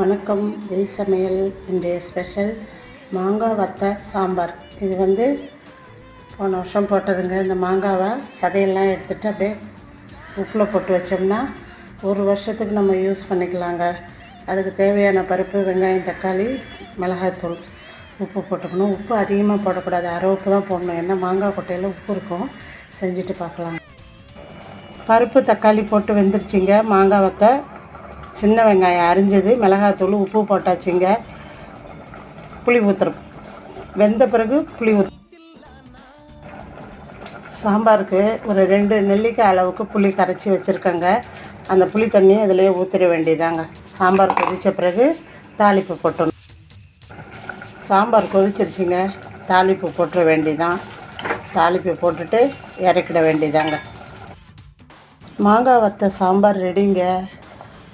வணக்கம். ஜெய் சமையல். இன்றைய ஸ்பெஷல் மாங்காய் வத்த சாம்பார். இது போன வருஷம் போட்டதுங்க. இந்த மாங்காவை சதையெல்லாம் எடுத்துகிட்டு அப்படியே உப்பில் போட்டு வச்சோம்னா ஒரு வருஷத்துக்கு நம்ம யூஸ் பண்ணிக்கலாங்க. அதுக்கு தேவையான பருப்பு, வெங்காயம், தக்காளி, மிளகாய்த்தூள், உப்பு போட்டுக்கணும். உப்பு அதிகமாக போடக்கூடாது, அரை உப்பு தான் போடணும். ஏன்னா மாங்காய் கொட்டையில் உப்பு இருக்கும். செஞ்சுட்டு பார்க்கலாம். பருப்பு, தக்காளி போட்டு வெந்துருச்சிங்க. மாங்காய் வத்த, சின்ன வெங்காயம் அரிஞ்சது, மிளகாத்தூள், உப்பு போட்டாச்சுங்க. புளி ஊற்றுறோம். வெந்த பிறகு புளி சாம்பாருக்கு ஒரு 2 நெல்லிக்காய் அளவுக்கு புளி கரைச்சி வச்சுருக்கேங்க. அந்த புளி தண்ணியை அதிலே ஊற்றிட வேண்டியதாங்க. சாம்பார் கொதித்த பிறகு தாளிப்பு போட்டணும். சாம்பார் கொதிச்சிருச்சுங்க. தாளிப்பு போட்டுற வேண்டியதான். தாளிப்பு போட்டுட்டு இறக்கிட வேண்டியதாங்க. மாங்காய் வத்த சாம்பார் ரெடிங்க.